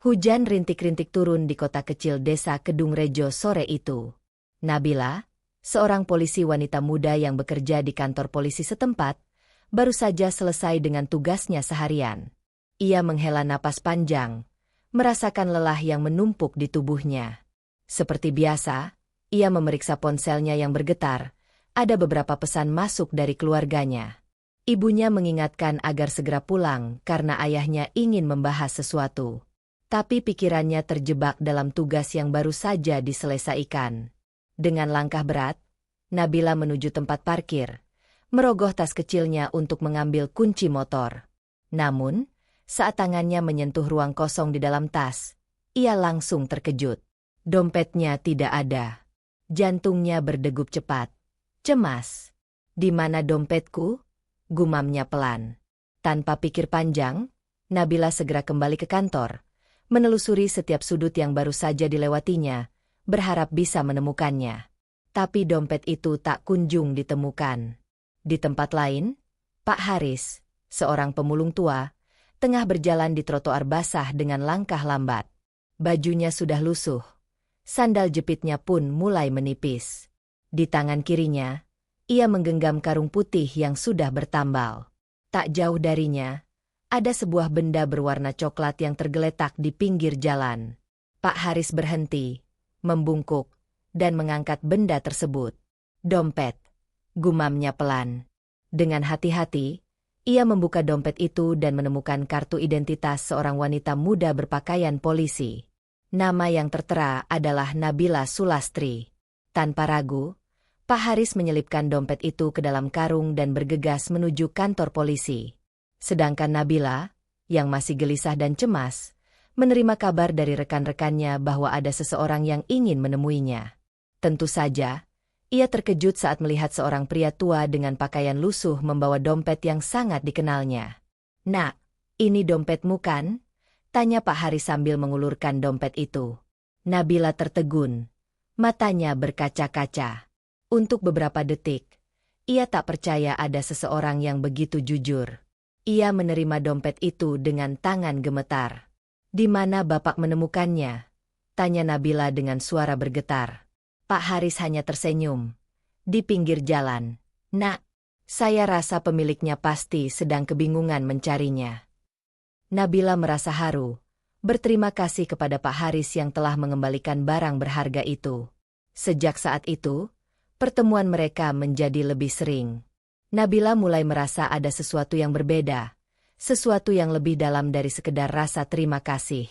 Hujan rintik-rintik turun di kota kecil desa Kedungrejo sore itu. Nabila, seorang polisi wanita muda yang bekerja di kantor polisi setempat, baru saja selesai dengan tugasnya seharian. Ia menghela napas panjang, merasakan lelah yang menumpuk di tubuhnya. Seperti biasa, ia memeriksa ponselnya yang bergetar. Ada beberapa pesan masuk dari keluarganya. Ibunya mengingatkan agar segera pulang karena ayahnya ingin membahas sesuatu. Tapi pikirannya terjebak dalam tugas yang baru saja diselesaikan. Dengan langkah berat, Nabila menuju tempat parkir, merogoh tas kecilnya untuk mengambil kunci motor. Namun, saat tangannya menyentuh ruang kosong di dalam tas, ia langsung terkejut. Dompetnya tidak ada. Jantungnya berdegup cepat. Cemas. "Di mana dompetku?" gumamnya pelan. Tanpa pikir panjang, Nabila segera kembali ke kantor, menelusuri setiap sudut yang baru saja dilewatinya, berharap bisa menemukannya. Tapi dompet itu tak kunjung ditemukan. Di tempat lain, Pak Haris, seorang pemulung tua, tengah berjalan di trotoar basah dengan langkah lambat. Bajunya sudah lusuh. Sandal jepitnya pun mulai menipis. Di tangan kirinya, ia menggenggam karung putih yang sudah bertambal. Tak jauh darinya, ada sebuah benda berwarna coklat yang tergeletak di pinggir jalan. Pak Haris berhenti, membungkuk, dan mengangkat benda tersebut. "Dompet," gumamnya pelan. Dengan hati-hati, ia membuka dompet itu dan menemukan kartu identitas seorang wanita muda berpakaian polisi. Nama yang tertera adalah Nabila Sulastri. Tanpa ragu, Pak Haris menyelipkan dompet itu ke dalam karung dan bergegas menuju kantor polisi. Sedangkan Nabila, yang masih gelisah dan cemas, menerima kabar dari rekan-rekannya bahwa ada seseorang yang ingin menemuinya. Tentu saja, ia terkejut saat melihat seorang pria tua dengan pakaian lusuh membawa dompet yang sangat dikenalnya. "Nak, ini dompetmu kan?" tanya Pak Haris sambil mengulurkan dompet itu. Nabila tertegun, matanya berkaca-kaca. Untuk beberapa detik, ia tak percaya ada seseorang yang begitu jujur. Ia menerima dompet itu dengan tangan gemetar. "Di mana Bapak menemukannya?" tanya Nabila dengan suara bergetar. Pak Haris hanya tersenyum. "Di pinggir jalan, Nak. Saya rasa pemiliknya pasti sedang kebingungan mencarinya." Nabila merasa haru, berterima kasih kepada Pak Haris yang telah mengembalikan barang berharga itu. Sejak saat itu, pertemuan mereka menjadi lebih sering. Nabila mulai merasa ada sesuatu yang berbeda, sesuatu yang lebih dalam dari sekedar rasa terima kasih.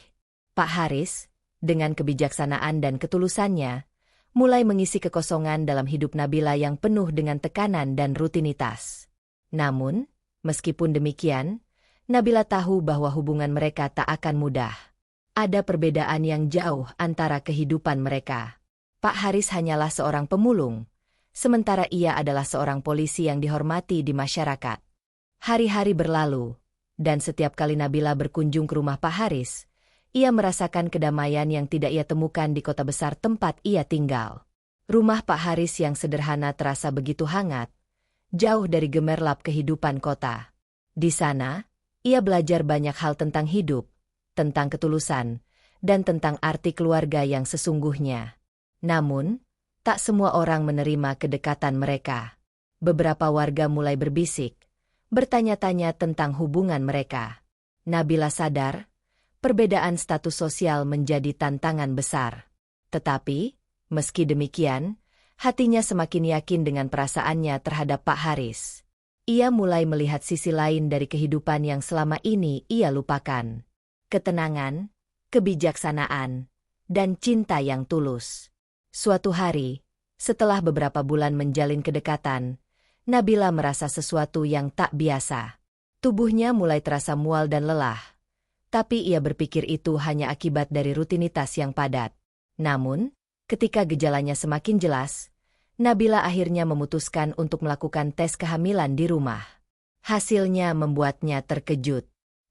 Pak Haris, dengan kebijaksanaan dan ketulusannya, mulai mengisi kekosongan dalam hidup Nabila yang penuh dengan tekanan dan rutinitas. Namun, meskipun demikian, Nabila tahu bahwa hubungan mereka tak akan mudah. Ada perbedaan yang jauh antara kehidupan mereka. Pak Haris hanyalah seorang pemulung, sementara ia adalah seorang polisi yang dihormati di masyarakat. Hari-hari berlalu, dan setiap kali Nabila berkunjung ke rumah Pak Haris, ia merasakan kedamaian yang tidak ia temukan di kota besar tempat ia tinggal. Rumah Pak Haris yang sederhana terasa begitu hangat, jauh dari gemerlap kehidupan kota. Di sana, ia belajar banyak hal tentang hidup, tentang ketulusan, dan tentang arti keluarga yang sesungguhnya. Namun, tak semua orang menerima kedekatan mereka. Beberapa warga mulai berbisik, bertanya-tanya tentang hubungan mereka. Nabila sadar, perbedaan status sosial menjadi tantangan besar. Tetapi, meski demikian, hatinya semakin yakin dengan perasaannya terhadap Pak Haris. Ia mulai melihat sisi lain dari kehidupan yang selama ini ia lupakan. Ketenangan, kebijaksanaan, dan cinta yang tulus. Suatu hari, setelah beberapa bulan menjalin kedekatan, Nabila merasa sesuatu yang tak biasa. Tubuhnya mulai terasa mual dan lelah. Tapi ia berpikir itu hanya akibat dari rutinitas yang padat. Namun, ketika gejalanya semakin jelas, Nabila akhirnya memutuskan untuk melakukan tes kehamilan di rumah. Hasilnya membuatnya terkejut.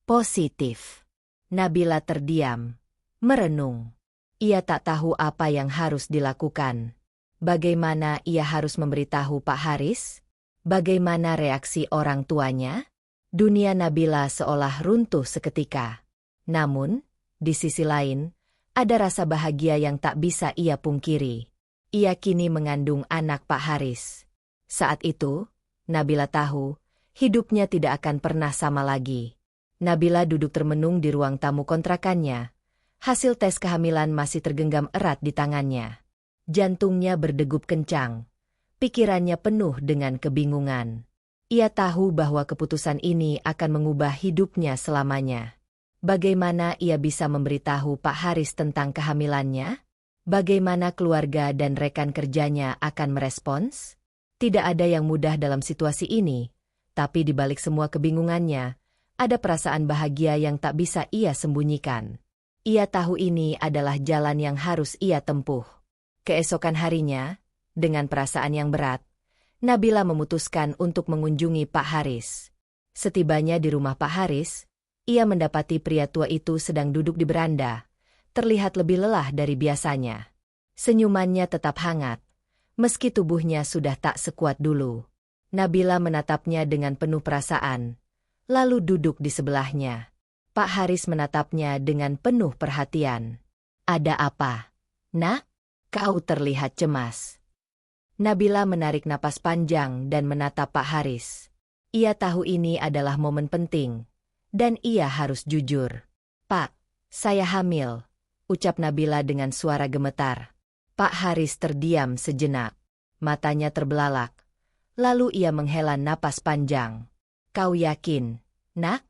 Positif. Nabila terdiam, merenung. Ia tak tahu apa yang harus dilakukan. Bagaimana ia harus memberitahu Pak Haris? Bagaimana reaksi orang tuanya? Dunia Nabila seolah runtuh seketika. Namun, Di sisi lain, ada rasa bahagia yang tak bisa ia pungkiri. Ia kini mengandung anak Pak Haris. Saat itu, Nabila tahu, hidupnya tidak akan pernah sama lagi. Nabila duduk termenung di ruang tamu kontrakannya. Hasil tes kehamilan masih tergenggam erat di tangannya. Jantungnya berdegup kencang. Pikirannya penuh dengan kebingungan. Ia tahu bahwa keputusan ini akan mengubah hidupnya selamanya. Bagaimana ia bisa memberitahu Pak Haris tentang kehamilannya? Bagaimana keluarga dan rekan kerjanya akan merespons? Tidak ada yang mudah dalam situasi ini, tapi di balik semua kebingungannya, ada perasaan bahagia yang tak bisa ia sembunyikan. Ia tahu ini adalah jalan yang harus ia tempuh. Keesokan harinya, dengan perasaan yang berat, Nabila memutuskan untuk mengunjungi Pak Haris. Setibanya di rumah Pak Haris, ia mendapati pria tua itu sedang duduk di beranda, terlihat lebih lelah dari biasanya. Senyumannya tetap hangat, meski tubuhnya sudah tak sekuat dulu. Nabila menatapnya dengan penuh perasaan, lalu duduk di sebelahnya. Pak Haris menatapnya dengan penuh perhatian. "Ada apa, Nak? Kau terlihat cemas." Nabila menarik napas panjang dan menatap Pak Haris. Ia tahu ini adalah momen penting, dan ia harus jujur. "Pak, saya hamil," ucap Nabila dengan suara gemetar. Pak Haris terdiam sejenak. Matanya terbelalak. Lalu ia menghela napas panjang. "Kau yakin, Nak?"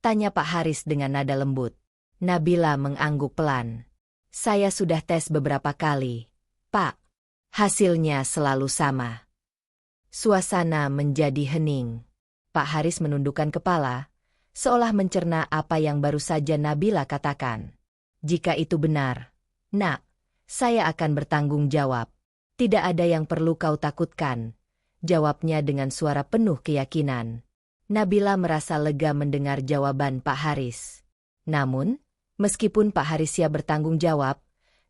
tanya Pak Haris dengan nada lembut. Nabila mengangguk pelan. "Saya sudah tes beberapa kali, Pak. Hasilnya selalu sama." Suasana menjadi hening. Pak Haris menundukkan kepala, seolah mencerna apa yang baru saja Nabila katakan. "Jika itu benar, Nak, saya akan bertanggung jawab. Tidak ada yang perlu kau takutkan," jawabnya dengan suara penuh keyakinan. Nabila merasa lega mendengar jawaban Pak Haris. Namun, meskipun Pak Haris siap bertanggung jawab,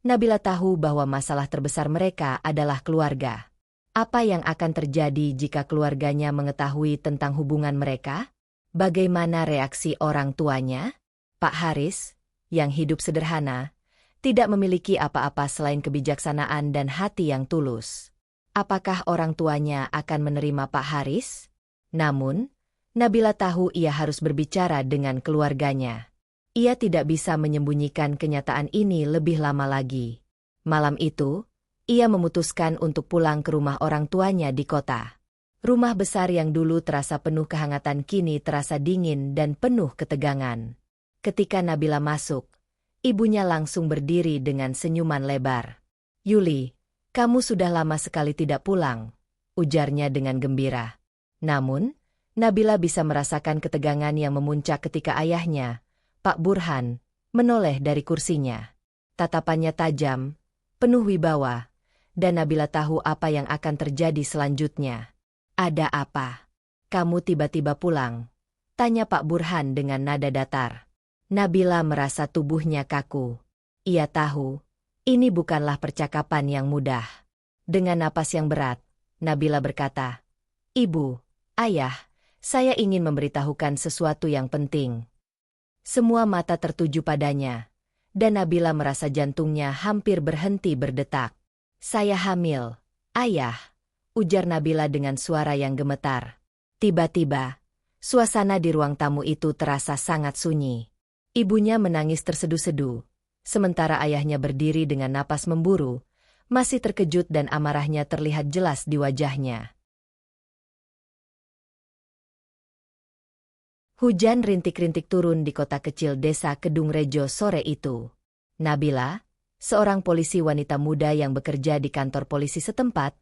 Nabila tahu bahwa masalah terbesar mereka adalah keluarga. Apa yang akan terjadi jika keluarganya mengetahui tentang hubungan mereka? Bagaimana reaksi orang tuanya? Pak Haris, yang hidup sederhana, tidak memiliki apa-apa selain kebijaksanaan dan hati yang tulus. Apakah orang tuanya akan menerima Pak Haris? Namun, Nabila tahu ia harus berbicara dengan keluarganya. Ia tidak bisa menyembunyikan kenyataan ini lebih lama lagi. Malam itu, ia memutuskan untuk pulang ke rumah orang tuanya di kota. Rumah besar yang dulu terasa penuh kehangatan kini terasa dingin dan penuh ketegangan. Ketika Nabila masuk, ibunya langsung berdiri dengan senyuman lebar. "Yuli, kamu sudah lama sekali tidak pulang," ujarnya dengan gembira. Namun, Nabila bisa merasakan ketegangan yang memuncak ketika ayahnya, Pak Burhan, menoleh dari kursinya. Tatapannya tajam, penuh wibawa, dan Nabila tahu apa yang akan terjadi selanjutnya. "Ada apa? Kamu tiba-tiba pulang?" tanya Pak Burhan dengan nada datar. Nabila merasa tubuhnya kaku. Ia tahu, ini bukanlah percakapan yang mudah. Dengan napas yang berat, Nabila berkata, "Ibu, Ayah, saya ingin memberitahukan sesuatu yang penting." Semua mata tertuju padanya, dan Nabila merasa jantungnya hampir berhenti berdetak. "Saya hamil, Ayah," ujar Nabila dengan suara yang gemetar. Tiba-tiba, suasana di ruang tamu itu terasa sangat sunyi. Ibunya menangis tersedu-sedu, sementara ayahnya berdiri dengan napas memburu, masih terkejut dan amarahnya terlihat jelas di wajahnya. Hujan rintik-rintik turun di kota kecil desa Kedung Rejo sore itu. Nabila, seorang polisi wanita muda yang bekerja di kantor polisi setempat,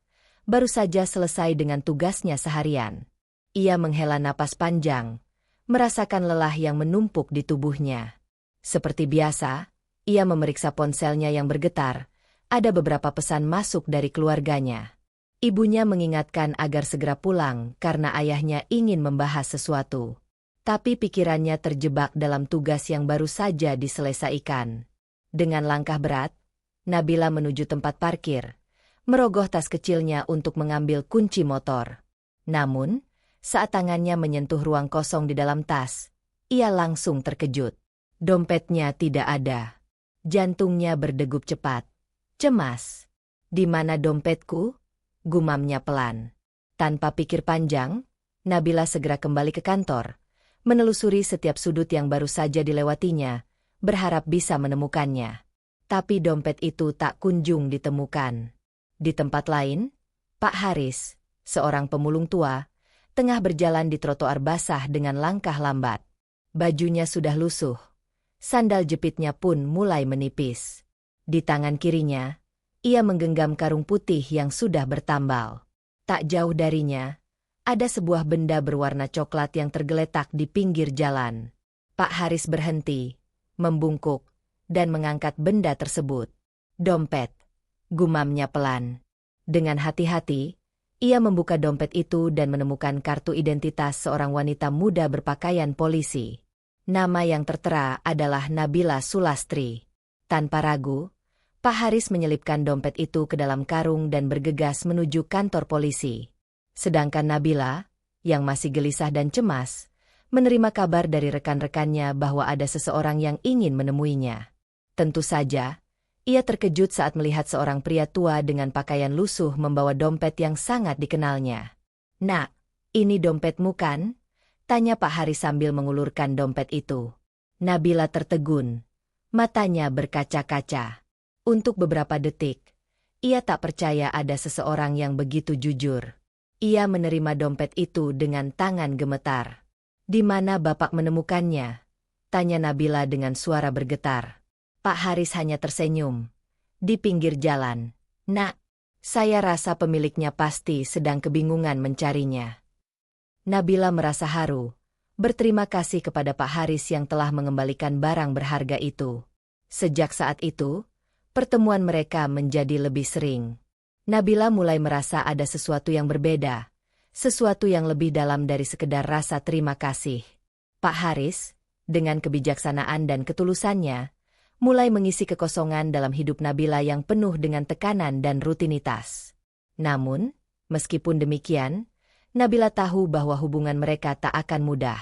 baru saja selesai dengan tugasnya seharian. Ia menghela napas panjang, merasakan lelah yang menumpuk di tubuhnya. Seperti biasa, ia memeriksa ponselnya yang bergetar. Ada beberapa pesan masuk dari keluarganya. Ibunya mengingatkan agar segera pulang karena ayahnya ingin membahas sesuatu. Tapi pikirannya terjebak dalam tugas yang baru saja diselesaikan. Dengan langkah berat, Nabila menuju tempat parkir, merogoh tas kecilnya untuk mengambil kunci motor. Namun, saat tangannya menyentuh ruang kosong di dalam tas, ia langsung terkejut. Dompetnya tidak ada. Jantungnya berdegup cepat. Cemas. "Di mana dompetku?" gumamnya pelan. Tanpa pikir panjang, Nabila segera kembali ke kantor, menelusuri setiap sudut yang baru saja dilewatinya, berharap bisa menemukannya. Tapi dompet itu tak kunjung ditemukan. Di tempat lain, Pak Haris, seorang pemulung tua, tengah berjalan di trotoar basah dengan langkah lambat. Bajunya sudah lusuh. Sandal jepitnya pun mulai menipis. Di tangan kirinya, ia menggenggam karung putih yang sudah bertambal. Tak jauh darinya, ada sebuah benda berwarna coklat yang tergeletak di pinggir jalan. Pak Haris berhenti, membungkuk, dan mengangkat benda tersebut. "Dompet," gumamnya pelan. Dengan hati-hati, ia membuka dompet itu dan menemukan kartu identitas seorang wanita muda berpakaian polisi. Nama yang tertera adalah Nabila Sulastri. Tanpa ragu, Pak Haris menyelipkan dompet itu ke dalam karung dan bergegas menuju kantor polisi. Sedangkan Nabila, yang masih gelisah dan cemas, menerima kabar dari rekan-rekannya bahwa ada seseorang yang ingin menemuinya. Tentu saja, ia terkejut saat melihat seorang pria tua dengan pakaian lusuh membawa dompet yang sangat dikenalnya. "Nak, ini dompetmu kan?" tanya Pak Haris sambil mengulurkan dompet itu. Nabila tertegun. Matanya berkaca-kaca. Untuk beberapa detik, ia tak percaya ada seseorang yang begitu jujur. Ia menerima dompet itu dengan tangan gemetar. "Di mana Bapak menemukannya?" tanya Nabila dengan suara bergetar. Pak Haris hanya tersenyum. "Di pinggir jalan, Nak. Saya rasa pemiliknya pasti sedang kebingungan mencarinya." Nabila merasa haru, berterima kasih kepada Pak Haris yang telah mengembalikan barang berharga itu. Sejak saat itu, pertemuan mereka menjadi lebih sering. Nabila mulai merasa ada sesuatu yang berbeda, sesuatu yang lebih dalam dari sekedar rasa terima kasih. Pak Haris, dengan kebijaksanaan dan ketulusannya, mulai mengisi kekosongan dalam hidup Nabila yang penuh dengan tekanan dan rutinitas. Namun, meskipun demikian, Nabila tahu bahwa hubungan mereka tak akan mudah.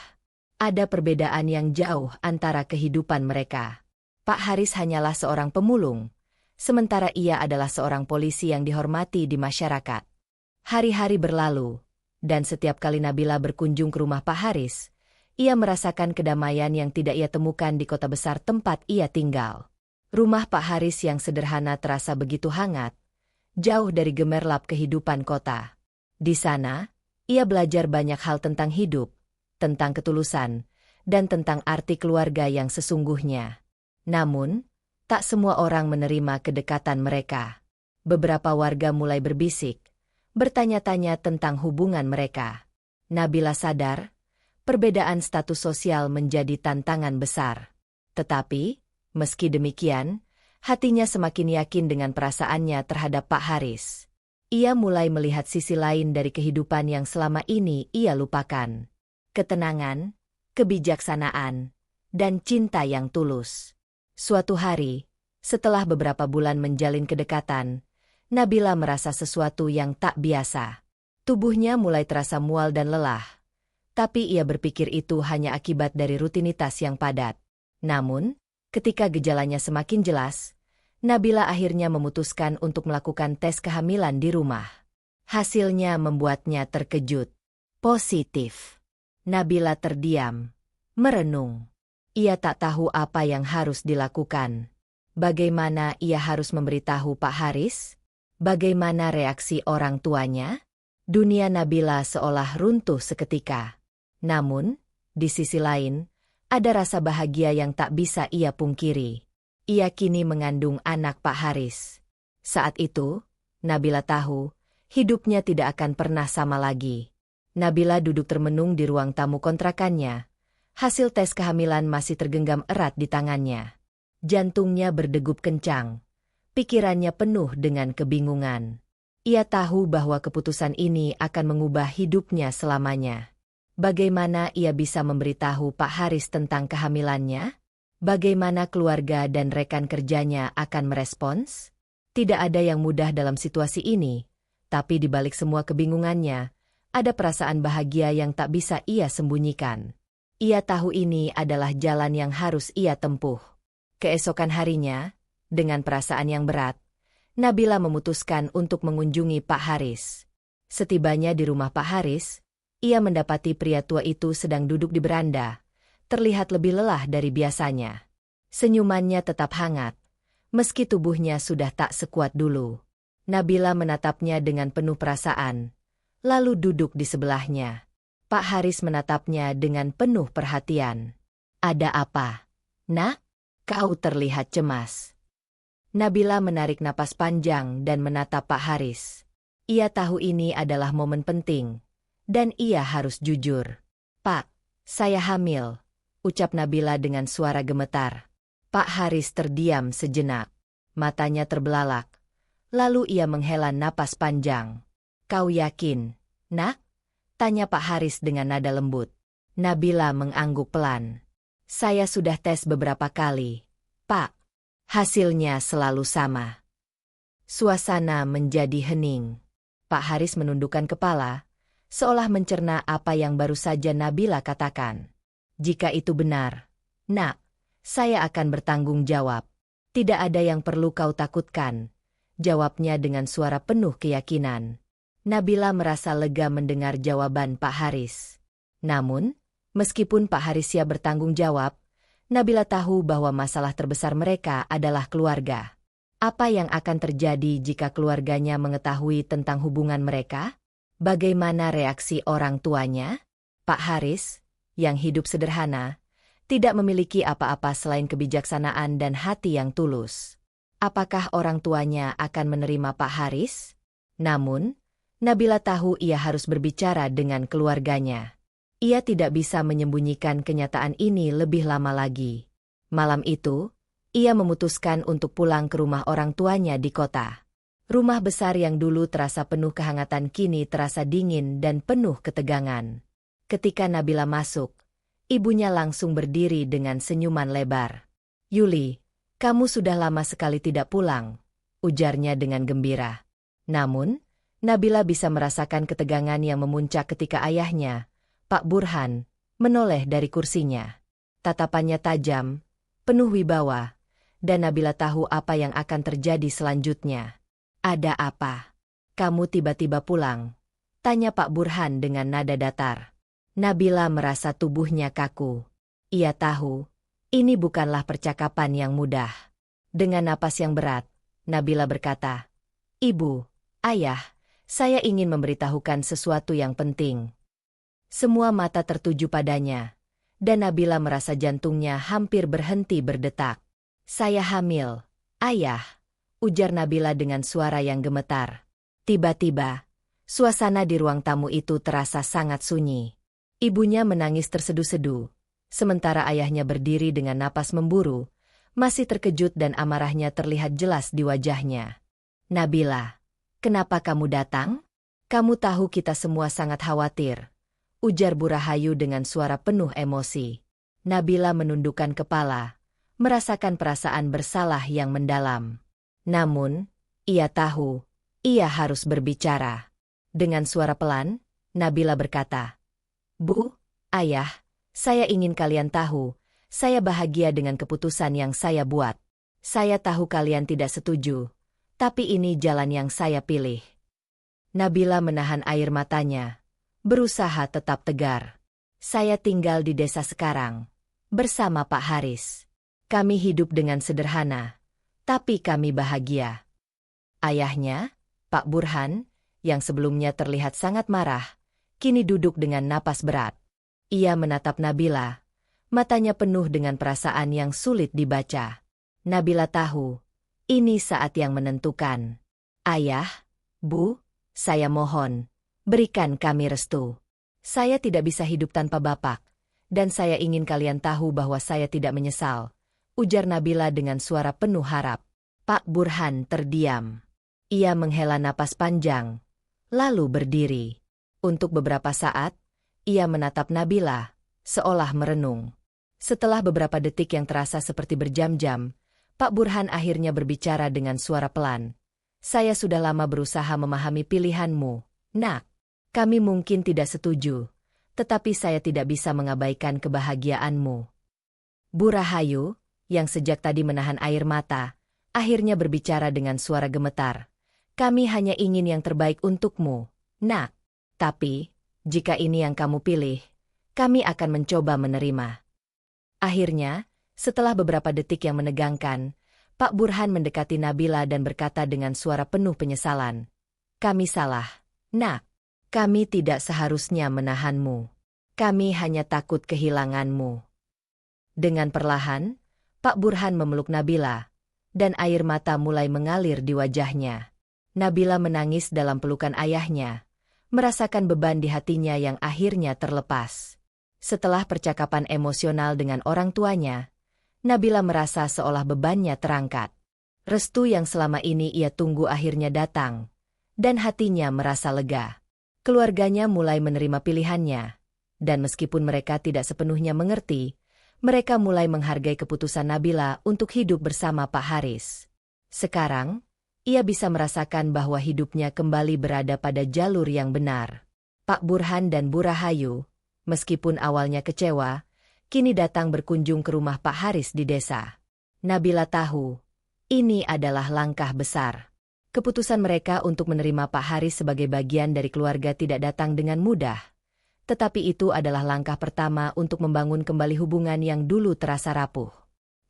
Ada perbedaan yang jauh antara kehidupan mereka. Pak Haris hanyalah seorang pemulung, sementara ia adalah seorang polisi yang dihormati di masyarakat. Hari-hari berlalu, dan setiap kali Nabila berkunjung ke rumah Pak Haris, ia merasakan kedamaian yang tidak ia temukan di kota besar tempat ia tinggal. Rumah Pak Haris yang sederhana terasa begitu hangat, jauh dari gemerlap kehidupan kota. Di sana, ia belajar banyak hal tentang hidup, tentang ketulusan, dan tentang arti keluarga yang sesungguhnya. Namun, tak semua orang menerima kedekatan mereka. Beberapa warga mulai berbisik, bertanya-tanya tentang hubungan mereka. Nabila sadar, perbedaan status sosial menjadi tantangan besar. Tetapi, meski demikian, hatinya semakin yakin dengan perasaannya terhadap Pak Haris. Ia mulai melihat sisi lain dari kehidupan yang selama ini ia lupakan. Ketenangan, kebijaksanaan, dan cinta yang tulus. Suatu hari, setelah beberapa bulan menjalin kedekatan, Nabila merasa sesuatu yang tak biasa. Tubuhnya mulai terasa mual dan lelah. Tapi ia berpikir itu hanya akibat dari rutinitas yang padat. Namun, ketika gejalanya semakin jelas, Nabila akhirnya memutuskan untuk melakukan tes kehamilan di rumah. Hasilnya membuatnya terkejut. Positif. Nabila terdiam, merenung. Ia tak tahu apa yang harus dilakukan. Bagaimana ia harus memberitahu Pak Haris? Bagaimana reaksi orang tuanya? Dunia Nabila seolah runtuh seketika. Namun, di sisi lain, ada rasa bahagia yang tak bisa ia pungkiri. Ia kini mengandung anak Pak Haris. Saat itu, Nabila tahu, hidupnya tidak akan pernah sama lagi. Nabila duduk termenung di ruang tamu kontrakannya. Hasil tes kehamilan masih tergenggam erat di tangannya. Jantungnya berdegup kencang. Pikirannya penuh dengan kebingungan. Ia tahu bahwa keputusan ini akan mengubah hidupnya selamanya. Bagaimana ia bisa memberitahu Pak Haris tentang kehamilannya? Bagaimana keluarga dan rekan kerjanya akan merespons? Tidak ada yang mudah dalam situasi ini, tapi di balik semua kebingungannya, ada perasaan bahagia yang tak bisa ia sembunyikan. Ia tahu ini adalah jalan yang harus ia tempuh. Keesokan harinya, dengan perasaan yang berat, Nabila memutuskan untuk mengunjungi Pak Haris. Setibanya di rumah Pak Haris, ia mendapati pria tua itu sedang duduk di beranda, terlihat lebih lelah dari biasanya. Senyumannya tetap hangat, meski tubuhnya sudah tak sekuat dulu. Nabila menatapnya dengan penuh perasaan, lalu duduk di sebelahnya. Pak Haris menatapnya dengan penuh perhatian. "Ada apa, Nak? Kau terlihat cemas." Nabila menarik napas panjang dan menatap Pak Haris. Ia tahu ini adalah momen penting, dan ia harus jujur. "Pak, saya hamil," ucap Nabila dengan suara gemetar. Pak Haris terdiam sejenak. Matanya terbelalak. Lalu ia menghela napas panjang. "Kau yakin, Nak?" tanya Pak Haris dengan nada lembut. Nabila mengangguk pelan. "Saya sudah tes beberapa kali, Pak. Hasilnya selalu sama." Suasana menjadi hening. Pak Haris menundukkan kepala, seolah mencerna apa yang baru saja Nabila katakan. "Jika itu benar, Nak, saya akan bertanggung jawab. Tidak ada yang perlu kau takutkan," jawabnya dengan suara penuh keyakinan. Nabila merasa lega mendengar jawaban Pak Haris. Namun, meskipun Pak Haris siap bertanggung jawab, Nabila tahu bahwa masalah terbesar mereka adalah keluarga. Apa yang akan terjadi jika keluarganya mengetahui tentang hubungan mereka? Bagaimana reaksi orang tuanya? Pak Haris, yang hidup sederhana, tidak memiliki apa-apa selain kebijaksanaan dan hati yang tulus. Apakah orang tuanya akan menerima Pak Haris? Namun, Nabila tahu ia harus berbicara dengan keluarganya. Ia tidak bisa menyembunyikan kenyataan ini lebih lama lagi. Malam itu, ia memutuskan untuk pulang ke rumah orang tuanya di kota. Rumah besar yang dulu terasa penuh kehangatan kini terasa dingin dan penuh ketegangan. Ketika Nabila masuk, ibunya langsung berdiri dengan senyuman lebar. "Yuli, kamu sudah lama sekali tidak pulang," ujarnya dengan gembira. Namun, Nabila bisa merasakan ketegangan yang memuncak ketika ayahnya, Pak Burhan, menoleh dari kursinya. Tatapannya tajam, penuh wibawa, dan Nabila tahu apa yang akan terjadi selanjutnya. "Ada apa? Kamu tiba-tiba pulang?" tanya Pak Burhan dengan nada datar. Nabila merasa tubuhnya kaku. Ia tahu, ini bukanlah percakapan yang mudah. Dengan napas yang berat, Nabila berkata, "Ibu, Ayah, saya ingin memberitahukan sesuatu yang penting." Semua mata tertuju padanya, dan Nabila merasa jantungnya hampir berhenti berdetak. "Saya hamil, Ayah," ujar Nabila dengan suara yang gemetar. Tiba-tiba, suasana di ruang tamu itu terasa sangat sunyi. Ibunya menangis tersedu-sedu, sementara ayahnya berdiri dengan napas memburu, masih terkejut dan amarahnya terlihat jelas di wajahnya. "Nabila, kenapa kamu datang? Kamu tahu kita semua sangat khawatir," ujar Bu Rahayu dengan suara penuh emosi. Nabila menundukkan kepala, merasakan perasaan bersalah yang mendalam. Namun, ia tahu, ia harus berbicara. Dengan suara pelan, Nabila berkata, "Bu, Ayah, saya ingin kalian tahu, saya bahagia dengan keputusan yang saya buat. Saya tahu kalian tidak setuju, tapi ini jalan yang saya pilih." Nabila menahan air matanya, berusaha tetap tegar. "Saya tinggal di desa sekarang, bersama Pak Haris. Kami hidup dengan sederhana, tapi kami bahagia." Ayahnya, Pak Burhan, yang sebelumnya terlihat sangat marah, kini duduk dengan napas berat. Ia menatap Nabila, matanya penuh dengan perasaan yang sulit dibaca. Nabila tahu, ini saat yang menentukan. "Ayah, Bu, saya mohon, berikan kami restu. Saya tidak bisa hidup tanpa Bapak, dan saya ingin kalian tahu bahwa saya tidak menyesal," ujar Nabila dengan suara penuh harap. Pak Burhan terdiam. Ia menghela napas panjang, lalu berdiri. Untuk beberapa saat, ia menatap Nabila, seolah merenung. Setelah beberapa detik yang terasa seperti berjam-jam, Pak Burhan akhirnya berbicara dengan suara pelan. "Saya sudah lama berusaha memahami pilihanmu, Nak. Kami mungkin tidak setuju, tetapi saya tidak bisa mengabaikan kebahagiaanmu. Bu Rahayu, yang sejak tadi menahan air mata, akhirnya berbicara dengan suara gemetar. Kami hanya ingin yang terbaik untukmu, nak. Tapi, jika ini yang kamu pilih, kami akan mencoba menerima. Akhirnya, setelah beberapa detik yang menegangkan, Pak Burhan mendekati Nabila dan berkata dengan suara penuh penyesalan. Kami salah, nak. Kami tidak seharusnya menahanmu. Kami hanya takut kehilanganmu. Dengan perlahan, Pak Burhan memeluk Nabila, dan air mata mulai mengalir di wajahnya. Nabila menangis dalam pelukan ayahnya, merasakan beban di hatinya yang akhirnya terlepas. Setelah percakapan emosional dengan orang tuanya, Nabila merasa seolah bebannya terangkat. Restu yang selama ini ia tunggu akhirnya datang, dan hatinya merasa lega. Keluarganya mulai menerima pilihannya, dan meskipun mereka tidak sepenuhnya mengerti, mereka mulai menghargai keputusan Nabila untuk hidup bersama Pak Haris. Sekarang, ia bisa merasakan bahwa hidupnya kembali berada pada jalur yang benar. Pak Burhan dan Bu Rahayu, meskipun awalnya kecewa, kini datang berkunjung ke rumah Pak Haris di desa. Nabila tahu, ini adalah langkah besar. Keputusan mereka untuk menerima Pak Haris sebagai bagian dari keluarga tidak datang dengan mudah. Tetapi itu adalah langkah pertama untuk membangun kembali hubungan yang dulu terasa rapuh.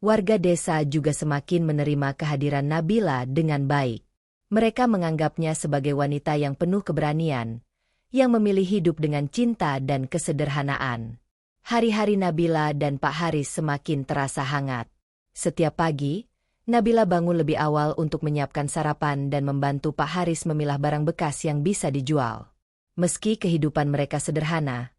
Warga desa juga semakin menerima kehadiran Nabila dengan baik. Mereka menganggapnya sebagai wanita yang penuh keberanian, yang memilih hidup dengan cinta dan kesederhanaan. Hari-hari Nabila dan Pak Haris semakin terasa hangat. Setiap pagi, Nabila bangun lebih awal untuk menyiapkan sarapan dan membantu Pak Haris memilah barang bekas yang bisa dijual. Meski kehidupan mereka sederhana,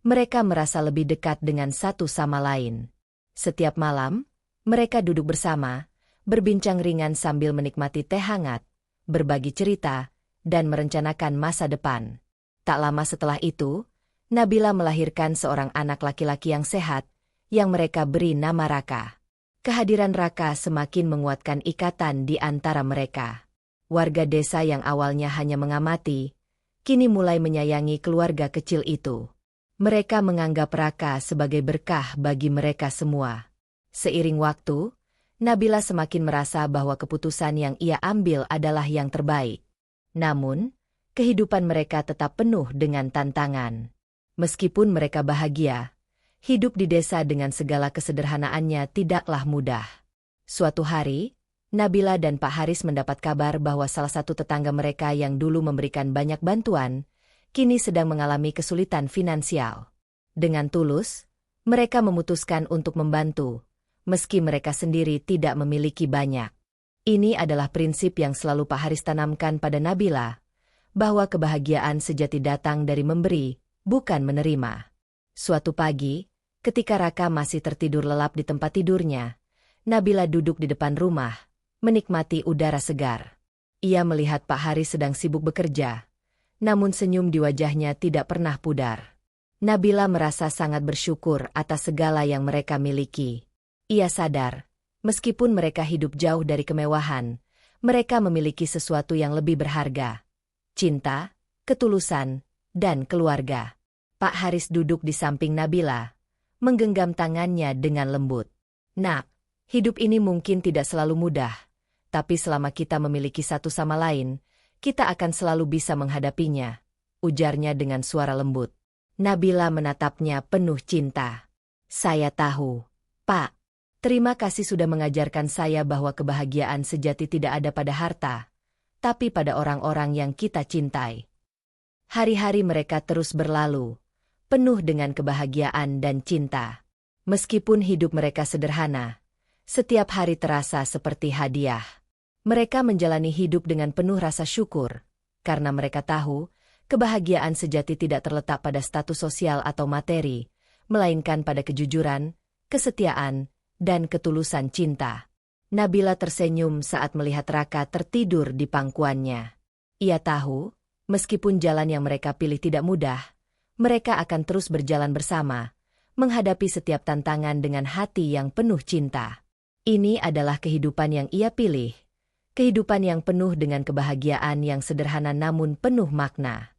mereka merasa lebih dekat dengan satu sama lain. Setiap malam, mereka duduk bersama, berbincang ringan sambil menikmati teh hangat, berbagi cerita, dan merencanakan masa depan. Tak lama setelah itu, Nabila melahirkan seorang anak laki-laki yang sehat, yang mereka beri nama Raka. Kehadiran Raka semakin menguatkan ikatan di antara mereka. Warga desa yang awalnya hanya mengamati, kini mulai menyayangi keluarga kecil itu. Mereka menganggap Raka sebagai berkah bagi mereka semua. Seiring waktu, Nabila semakin merasa bahwa keputusan yang ia ambil adalah yang terbaik. Namun, kehidupan mereka tetap penuh dengan tantangan. Meskipun mereka bahagia, hidup di desa dengan segala kesederhanaannya tidaklah mudah. Suatu hari, Nabila dan Pak Haris mendapat kabar bahwa salah satu tetangga mereka yang dulu memberikan banyak bantuan, kini sedang mengalami kesulitan finansial. Dengan tulus, mereka memutuskan untuk membantu, meski mereka sendiri tidak memiliki banyak. Ini adalah prinsip yang selalu Pak Haris tanamkan pada Nabila, bahwa kebahagiaan sejati datang dari memberi, bukan menerima. Suatu pagi, ketika Raka masih tertidur lelap di tempat tidurnya, Nabila duduk di depan rumah, menikmati udara segar. Ia melihat Pak Haris sedang sibuk bekerja, namun senyum di wajahnya tidak pernah pudar. Nabila merasa sangat bersyukur atas segala yang mereka miliki. Ia sadar, meskipun mereka hidup jauh dari kemewahan, mereka memiliki sesuatu yang lebih berharga. Cinta, ketulusan, dan keluarga. Pak Haris duduk di samping Nabila, menggenggam tangannya dengan lembut. Nak, hidup ini mungkin tidak selalu mudah, tapi selama kita memiliki satu sama lain, kita akan selalu bisa menghadapinya, ujarnya dengan suara lembut. Nabila menatapnya penuh cinta. Saya tahu, Pak. Terima kasih sudah mengajarkan saya bahwa kebahagiaan sejati tidak ada pada harta, tapi pada orang-orang yang kita cintai. Hari-hari mereka terus berlalu, penuh dengan kebahagiaan dan cinta. Meskipun hidup mereka sederhana, setiap hari terasa seperti hadiah. Mereka menjalani hidup dengan penuh rasa syukur, karena mereka tahu, kebahagiaan sejati tidak terletak pada status sosial atau materi, melainkan pada kejujuran, kesetiaan, dan ketulusan cinta. Nabila tersenyum saat melihat Raka tertidur di pangkuannya. Ia tahu, meskipun jalan yang mereka pilih tidak mudah, mereka akan terus berjalan bersama, menghadapi setiap tantangan dengan hati yang penuh cinta. Ini adalah kehidupan yang ia pilih, kehidupan yang penuh dengan kebahagiaan yang sederhana namun penuh makna.